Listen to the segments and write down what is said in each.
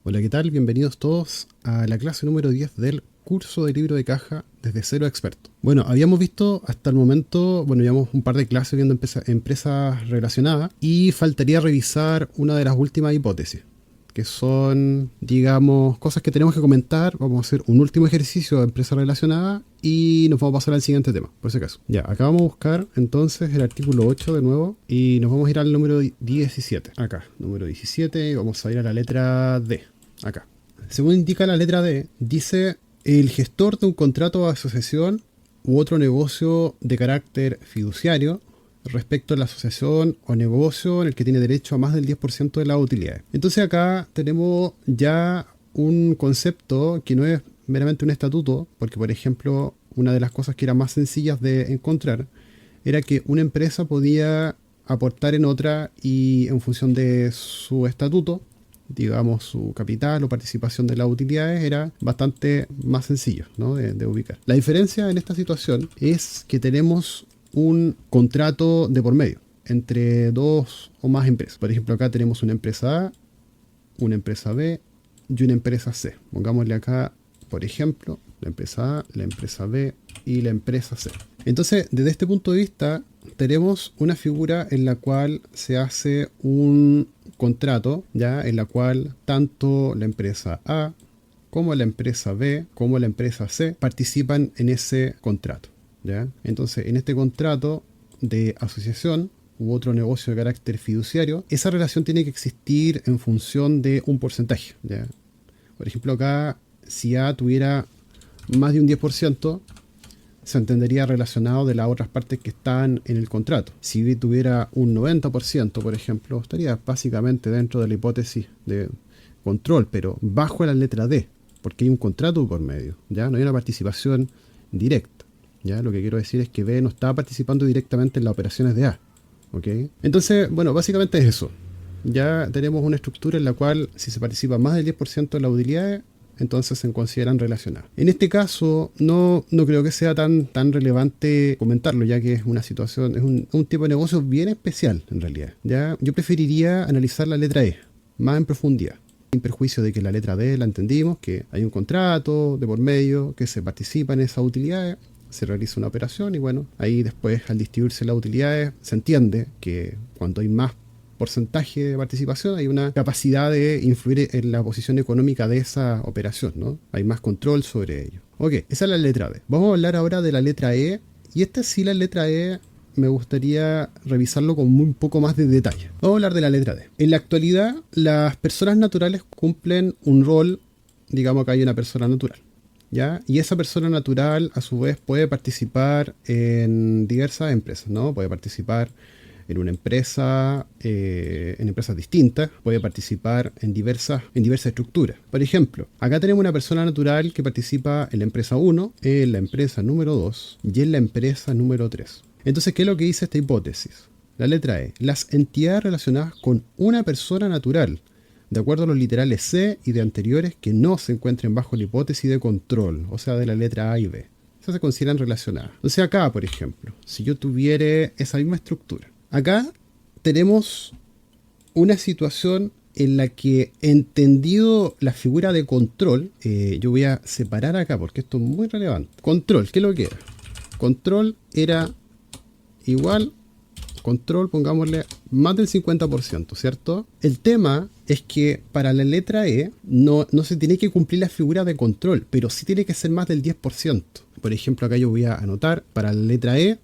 Hola, ¿qué tal? Bienvenidos todos a la clase número 10 del curso de libro de caja desde cero a experto. Bueno, habíamos visto hasta el momento, llevamos un par de clases viendo empresas relacionadas y faltaría revisar una de las últimas hipótesis, que son, digamos, cosas que tenemos que comentar. Vamos a hacer un último ejercicio de empresa relacionada y nos vamos a pasar al siguiente tema, por si acaso. Ya, acá vamos a buscar entonces el artículo 8 de nuevo y nos vamos a ir al número 17. Acá, número 17, y vamos a ir a la letra D. Acá. Según indica la letra D, dice: el gestor de un contrato de asociación u otro negocio de carácter fiduciario respecto a la asociación o negocio en el que tiene derecho a más del 10% de las utilidades. Entonces acá tenemos ya un concepto que no es meramente un estatuto, porque por ejemplo una de las cosas que eran más sencillas de encontrar era que una empresa podía aportar en otra y en función de su estatuto, digamos, su capital o participación de las utilidades era bastante más sencillo, ¿no? de ubicar. La diferencia en esta situación es que tenemos un contrato de por medio entre dos o más empresas. Por ejemplo, acá tenemos una empresa A, una empresa B y una empresa C. Pongámosle acá, por ejemplo, la empresa A, la empresa B y la empresa C. Entonces, desde este punto de vista, tenemos una figura en la cual se hace un contrato, ya, en la cual tanto la empresa A como la empresa B como la empresa C participan en ese contrato, ¿ya? Entonces, en este contrato de asociación u otro negocio de carácter fiduciario, esa relación tiene que existir en función de un porcentaje, ¿ya? Por ejemplo, acá, si A tuviera más de un 10%, se entendería relacionado de las otras partes que están en el contrato. Si B tuviera un 90%, por ejemplo, estaría básicamente dentro de la hipótesis de control, pero bajo la letra D, porque hay un contrato por medio, ¿ya? No hay una participación directa, ¿ya? Lo que quiero decir es que B no está participando directamente en las operaciones de A, ¿ok? Entonces, básicamente es eso. Ya tenemos una estructura en la cual si se participa más del 10% de las utilidades, entonces se consideran relacionadas. En este caso, no creo que sea tan relevante comentarlo, ya que es una situación, es un tipo de negocio bien especial en realidad. ¿Ya? Yo preferiría analizar la letra E, más en profundidad, sin perjuicio de que la letra D la entendimos, que hay un contrato de por medio, que se participa en esas utilidades, se realiza una operación y ahí después al distribuirse las utilidades se entiende que cuando hay más porcentaje de participación hay una capacidad de influir en la posición económica de esa operación, ¿no? Hay más control sobre ello. Ok, esa es la letra B. Vamos a hablar ahora de la letra E, y esta sí, la letra E me gustaría revisarlo con un poco más de detalle. Vamos a hablar de la letra D. En la actualidad, las personas naturales cumplen un rol, digamos que hay una persona natural, ¿ya? Y esa persona natural a su vez puede participar en diversas empresas, ¿no? Puede participar en una empresa, en empresas distintas, puede participar en diversas estructuras. Por ejemplo, acá tenemos una persona natural que participa en la empresa 1, en la empresa número 2 y en la empresa número 3. Entonces, ¿qué es lo que dice esta hipótesis? La letra E: las entidades relacionadas con una persona natural, de acuerdo a los literales C y de anteriores, que no se encuentren bajo la hipótesis de control, o sea, de la letra A y B, esas se consideran relacionadas. Entonces acá, por ejemplo, si yo tuviera esa misma estructura, acá tenemos una situación en la que, entendido la figura de control, yo voy a separar acá porque esto es muy relevante. Control, ¿qué es lo que era? Control era igual, control, pongámosle, más del 50%, ¿cierto? El tema es que para la letra E no se tiene que cumplir la figura de control, pero sí tiene que ser más del 10%. Por ejemplo, acá yo voy a anotar, para la letra E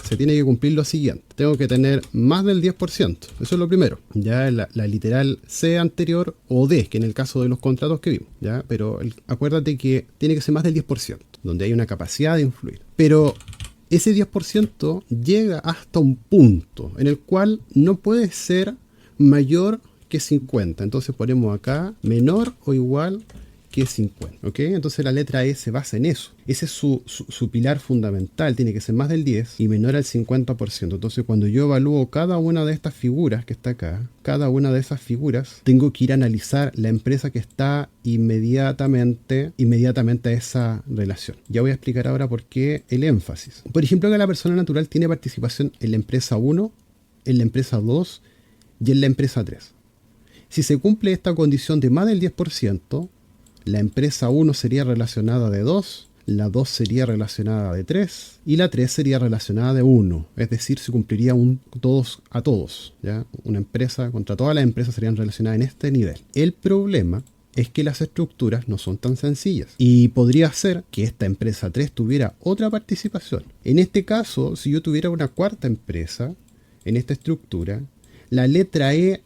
se tiene que cumplir lo siguiente: tengo que tener más del 10%, eso es lo primero. Ya la literal C anterior o D, que en el caso de los contratos que vimos, ¿ya? Pero acuérdate que tiene que ser más del 10%, donde hay una capacidad de influir. Pero ese 10% llega hasta un punto en el cual no puede ser mayor que 50. Entonces ponemos acá menor o igual que 50. ¿Ok? Entonces la letra E se basa en eso. Ese es su pilar fundamental. Tiene que ser más del 10 y menor al 50%. Entonces cuando yo evalúo cada una de estas figuras que está acá, cada una de esas figuras, tengo que ir a analizar la empresa que está inmediatamente a esa relación. Ya voy a explicar ahora por qué el énfasis. Por ejemplo, que la persona natural tiene participación en la empresa 1, en la empresa 2 y en la empresa 3. Si se cumple esta condición de más del 10%, la empresa 1 sería relacionada de 2, la 2 sería relacionada de 3 y la 3 sería relacionada de 1. Es decir, se cumpliría un todos a todos, ¿ya? Una empresa contra todas las empresas serían relacionadas en este nivel. El problema es que las estructuras no son tan sencillas y podría ser que esta empresa 3 tuviera otra participación. En este caso, si yo tuviera una cuarta empresa en esta estructura, la letra E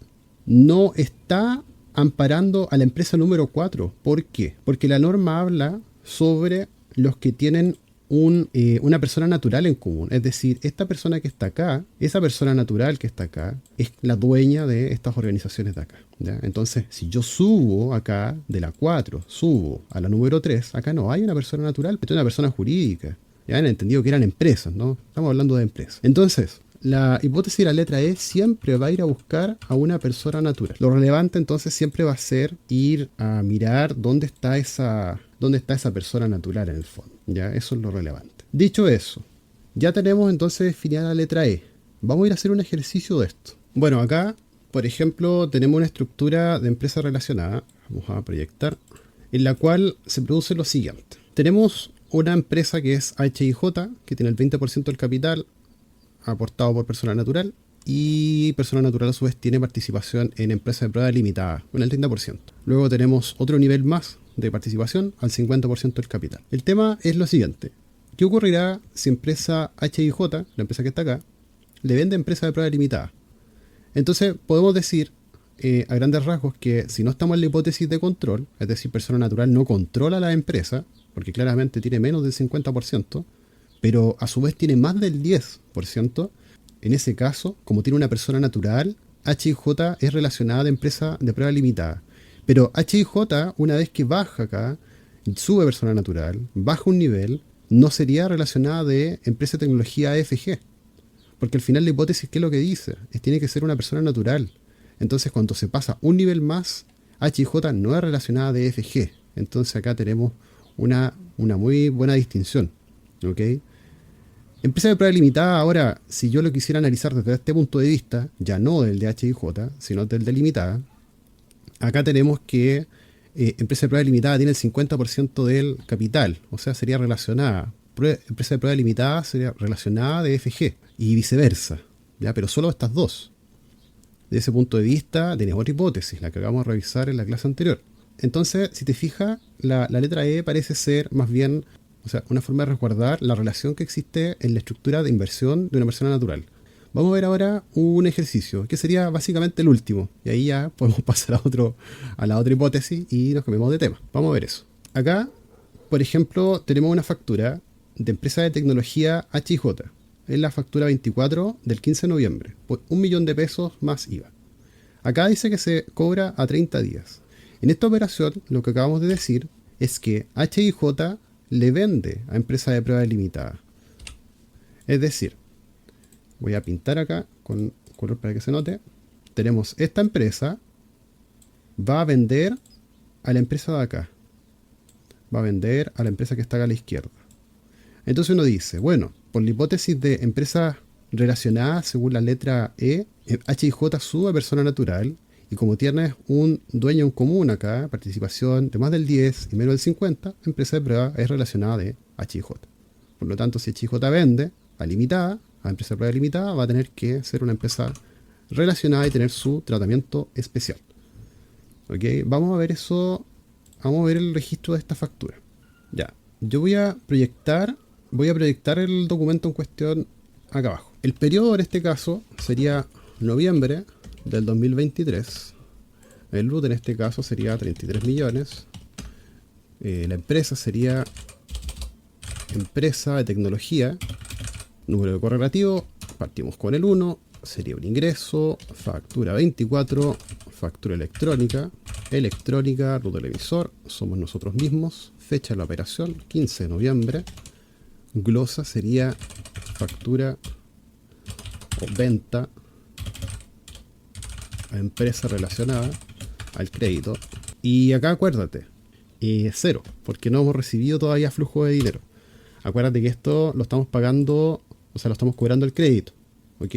no está amparando a la empresa número 4. ¿Por qué? Porque la norma habla sobre los que tienen una persona natural en común. Es decir, esta persona que está acá, esa persona natural que está acá, es la dueña de estas organizaciones de acá, ¿ya? Entonces, si yo subo acá de la 4, subo a la número 3, acá no hay una persona natural, pero hay una persona jurídica. Ya han entendido que eran empresas, ¿no? Estamos hablando de empresas. Entonces, la hipótesis de la letra E siempre va a ir a buscar a una persona natural. Lo relevante entonces siempre va a ser ir a mirar dónde está esa persona natural en el fondo. Ya, eso es lo relevante. Dicho eso, ya tenemos entonces definida la letra E. Vamos a ir a hacer un ejercicio de esto. Bueno, acá, por ejemplo, tenemos una estructura de empresa relacionada. Vamos a proyectar. En la cual se produce lo siguiente. Tenemos una empresa que es HIJ, que tiene el 20% del capital aportado por persona natural, y persona natural a su vez tiene participación en empresa de prueba limitada con el 30%. Luego tenemos otro nivel más de participación al 50% del capital. El tema es lo siguiente: ¿qué ocurrirá si empresa HIJ, la empresa que está acá, le vende empresa de prueba limitada? Entonces podemos decir a grandes rasgos que si no estamos en la hipótesis de control, es decir, persona natural no controla la empresa, porque claramente tiene menos del 50%, pero a su vez tiene más del 10%, en ese caso, como tiene una persona natural, HIJ es relacionada de empresa de prueba limitada. Pero HIJ, una vez que baja acá, sube persona natural, baja un nivel, no sería relacionada de empresa de tecnología AFG. Porque al final la hipótesis, ¿qué es lo que dice? Tiene que ser una persona natural. Entonces, cuando se pasa un nivel más, HIJ no es relacionada de AFG. Entonces acá tenemos una muy buena distinción. ¿Ok? Empresa de prueba limitada, ahora, si yo lo quisiera analizar desde este punto de vista, ya no del de HIJ, sino del de limitada, acá tenemos que empresa de prueba limitada tiene el 50% del capital, o sea, sería relacionada. Empresa de prueba limitada sería relacionada de FG y viceversa, ¿ya? Pero solo estas dos. De ese punto de vista, tienes otra hipótesis, la que acabamos de revisar en la clase anterior. Entonces, si te fijas, la letra E parece ser más bien, o sea, una forma de resguardar la relación que existe en la estructura de inversión de una persona natural. Vamos a ver ahora un ejercicio, que sería básicamente el último. Y ahí ya podemos pasar a la otra hipótesis y nos cambiamos de tema. Vamos a ver eso. Acá, por ejemplo, tenemos una factura de empresa de tecnología HIJ. Es la factura 24 del 15 de noviembre, por 1 millón de pesos más IVA. Acá dice que se cobra a 30 días. En esta operación, lo que acabamos de decir es que HIJ le vende a empresa de prueba limitada. Es decir, voy a pintar acá con color para que se note. Tenemos esta empresa, va a vender a la empresa de acá. Va a vender a la empresa que está acá a la izquierda. Entonces uno dice, bueno, por la hipótesis de empresas relacionadas según la letra E, HIJ sube a persona natural, y como tienes un dueño en común acá, participación de más del 10 y menos del 50, empresa de prueba es relacionada de HIJ. Por lo tanto, si HIJ vende a limitada, a empresa de prueba limitada, va a tener que ser una empresa relacionada y tener su tratamiento especial. ¿Ok? Vamos a ver eso, vamos a ver el registro de esta factura. Ya, yo voy a proyectar el documento en cuestión acá abajo. El periodo en este caso sería noviembre del 2023. El LUT en este caso sería 33 millones. La empresa sería empresa de tecnología. Número de correlativo, partimos con el 1. Sería un ingreso, factura 24, factura electrónica, RUT del emisor, somos nosotros mismos. Fecha de la operación, 15 de noviembre. Glosa sería factura o venta a empresa relacionada al crédito. Y acá acuérdate, 0, porque no hemos recibido todavía flujo de dinero. Acuérdate que esto lo estamos pagando, o sea, lo estamos cobrando el crédito, ¿ok?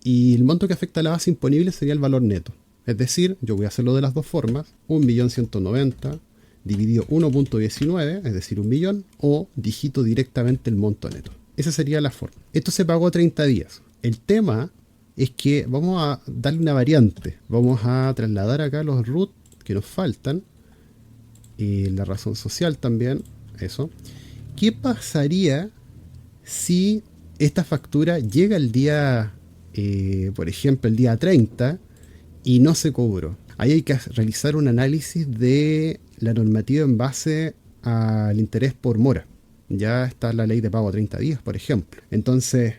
Y el monto que afecta a la base imponible sería el valor neto. Es decir, yo voy a hacerlo de las dos formas, 1.190.000 dividido 1.19, es decir, 1.000.000, o digito directamente el monto neto. Esa sería la forma. Esto se pagó a 30 días. El tema es que vamos a darle una variante. Vamos a trasladar acá los root que nos faltan, y la razón social también, eso. ¿Qué pasaría si esta factura llega el día, por ejemplo, el día 30 y no se cobró? Ahí hay que realizar un análisis de la normativa en base al interés por mora. Ya está la ley de pago a 30 días, por ejemplo. Entonces,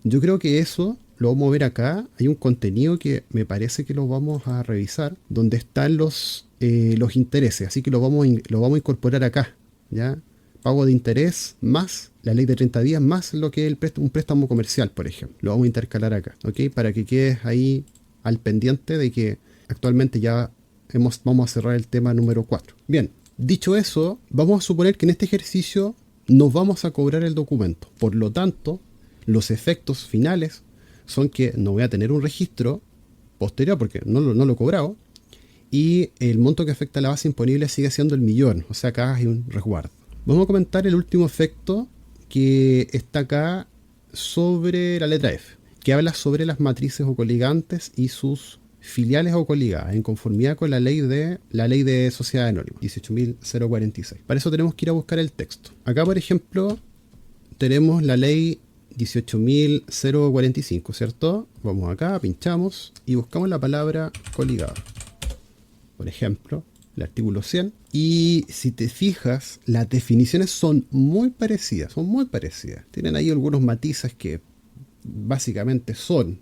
yo creo que eso lo vamos a ver acá. Hay un contenido que me parece que lo vamos a revisar, donde están los intereses. Así que lo vamos a incorporar acá, ¿ya? Pago de interés más la ley de 30 días más lo que es un préstamo comercial, por ejemplo. Lo vamos a intercalar acá, ¿ok? Para que quedes ahí al pendiente de que actualmente ya vamos a cerrar el tema número 4. Bien, dicho eso, vamos a suponer que en este ejercicio nos vamos a cobrar el documento. Por lo tanto, los efectos finales son que no voy a tener un registro posterior porque no lo he cobrado, y el monto que afecta a la base imponible sigue siendo el 1.000.000. O sea, acá hay un resguardo. Vamos a comentar el último efecto que está acá sobre la letra F, que habla sobre las matrices o coligantes y sus filiales o coligadas, en conformidad con la ley de sociedad anónima, 18.046. Para eso tenemos que ir a buscar el texto. Acá, por ejemplo, tenemos la ley 18.045, ¿cierto? Vamos acá, pinchamos y buscamos la palabra coligada. Por ejemplo, el artículo 100. Y si te fijas, las definiciones son muy parecidas, Tienen ahí algunos matices que básicamente son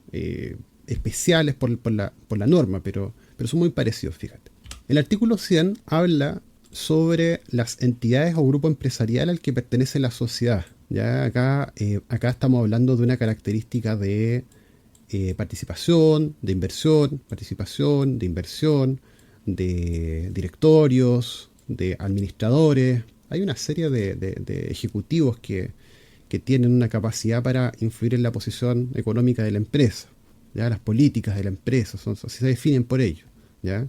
especiales por la norma, pero son muy parecidos, fíjate. El artículo 100 habla sobre las entidades o grupo empresarial al que pertenece la sociedad. Ya acá estamos hablando de una característica de participación, de inversión, de directorios, de administradores. Hay una serie de ejecutivos que tienen una capacidad para influir en la posición económica de la empresa. ¿Ya? Las políticas de la empresa así se definen por ello. ¿Ya?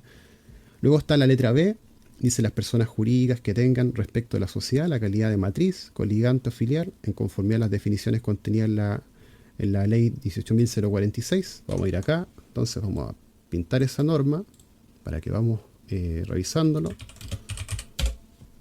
Luego está la letra B, dice las personas jurídicas que tengan respecto a la sociedad la calidad de matriz, coligante o filial, en conformidad a las definiciones contenidas en la ley 18.046. Vamos a ir acá, entonces vamos a pintar esa norma para que vamos revisándolo.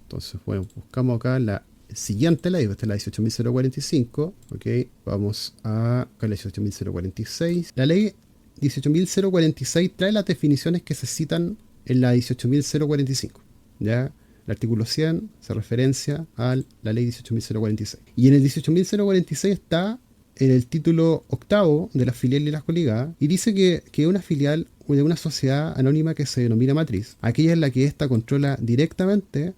Entonces, bueno, buscamos acá la siguiente ley, esta es la 18.045, ¿ok? Vamos a la 18.046. La ley 18.046 trae las definiciones que se citan en la 18.045, ¿ya? El artículo 100 se referencia a la ley 18.046. Y en el 18.046 está en el título octavo de la filial y las coligadas, y dice que una filial de una sociedad anónima que se denomina matriz, aquella en la que ésta controla directamente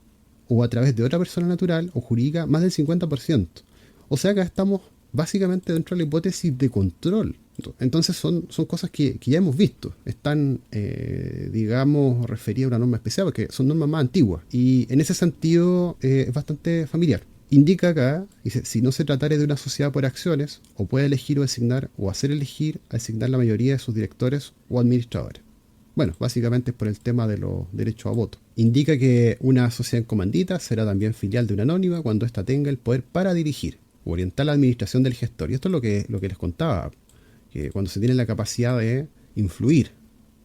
o a través de otra persona natural o jurídica más del 50%. O sea que estamos básicamente dentro de la hipótesis de control. Entonces son cosas que ya hemos visto. Están, digamos, referidas a una norma especial porque son normas más antiguas. Y en ese sentido es bastante familiar. Indica acá, dice, si no se tratare de una sociedad por acciones, o puede elegir o designar, o hacer elegir, asignar la mayoría de sus directores o administradores. Bueno, básicamente es por el tema de los derechos a voto. Indica que una sociedad en comandita será también filial de una anónima cuando ésta tenga el poder para dirigir o orientar la administración del gestor. Y esto es lo que les contaba, que cuando se tiene la capacidad de influir.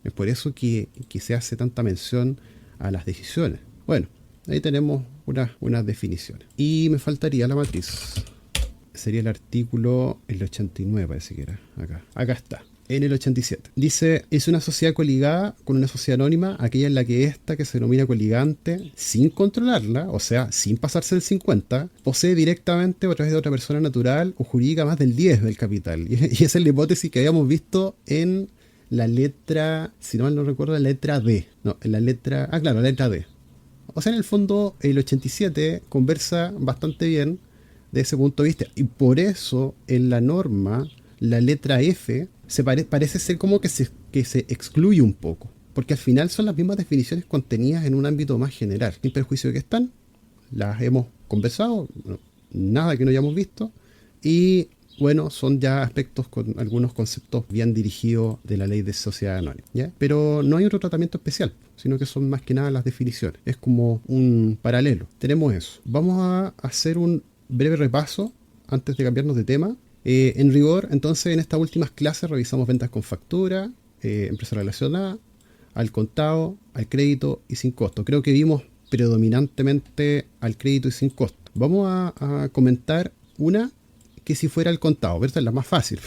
Es por eso que se hace tanta mención a las decisiones. Bueno, ahí tenemos unas definiciones. Y me faltaría la matriz. Sería el artículo, el 89 parece que era, acá. Acá está. En el 87. Dice, es una sociedad coligada con una sociedad anónima, aquella en la que ésta, que se denomina coligante, sin controlarla, o sea, sin pasarse del 50, posee directamente o a través de otra persona natural o jurídica más del 10 del capital. Y esa es la hipótesis que habíamos visto en la letra, si no mal no recuerdo, la letra D. No, en la letra, la letra D. O sea, en el fondo, el 87 conversa bastante bien de ese punto de vista. Y por eso, en la norma, la letra F parece ser como que se excluye un poco, porque al final son las mismas definiciones contenidas en un ámbito más general. Sin perjuicio de que están, las hemos conversado, nada que no hayamos visto, y bueno, son ya aspectos con algunos conceptos bien dirigidos de la ley de sociedad anónima, ¿ya? Pero no hay otro tratamiento especial, sino que son más que nada las definiciones. Es como un paralelo. Tenemos eso. Vamos a hacer un breve repaso antes de cambiarnos de tema. En rigor, entonces, en estas últimas clases revisamos ventas con factura, empresa relacionada, al contado, al crédito y sin costo. Creo que vimos predominantemente al crédito y sin costo. Vamos a comentar una que si fuera el contado, pero esta es la más fácil.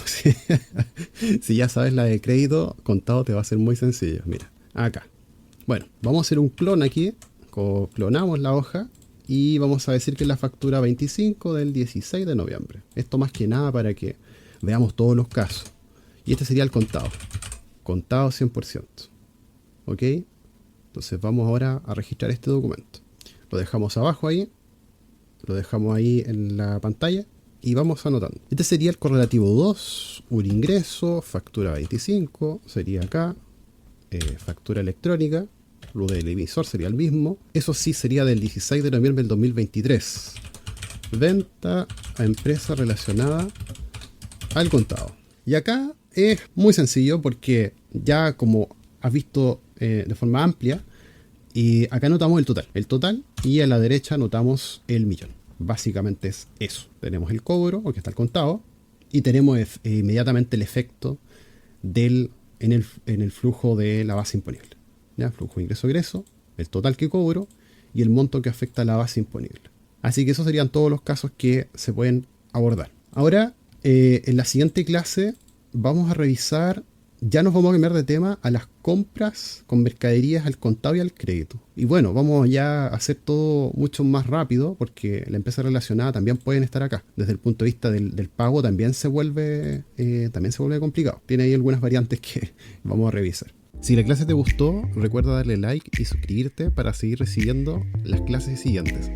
Si ya sabes la de crédito, contado te va a ser muy sencillo. Mira, acá. Bueno, vamos a hacer un clon aquí. Clonamos la hoja y vamos a decir que es la factura 25 del 16 de noviembre. Esto más que nada para que veamos todos los casos. Y este sería el contado. Contado 100%. ¿Ok? Entonces vamos ahora a registrar este documento. Lo dejamos abajo ahí. Lo dejamos ahí en la pantalla. Y vamos anotando. Este sería el correlativo 2. Un ingreso. Factura 25. Sería acá. Factura electrónica. Lo del emisor sería el mismo. Eso sí sería del 16 de noviembre del 2023. Venta a empresa relacionada al contado. Y acá es muy sencillo porque ya como has visto de forma amplia, y acá anotamos el total. El total y a la derecha anotamos el millón. Básicamente es eso. Tenemos el cobro, porque está el contado, y tenemos inmediatamente el efecto en el flujo de la base imponible. ¿Ya? Flujo ingreso-egreso, el total que cobro y el monto que afecta a la base imponible. Así que esos serían todos los casos que se pueden abordar. Ahora, en la siguiente clase vamos a revisar, ya nos vamos a cambiar de tema a las compras con mercaderías al contado y al crédito. Y bueno, vamos ya a hacer todo mucho más rápido porque la empresa relacionada también pueden estar acá. Desde el punto de vista del pago también se vuelve complicado. Tiene ahí algunas variantes que vamos a revisar. Si la clase te gustó, recuerda darle like y suscribirte para seguir recibiendo las clases siguientes.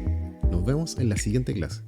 Nos vemos en la siguiente clase.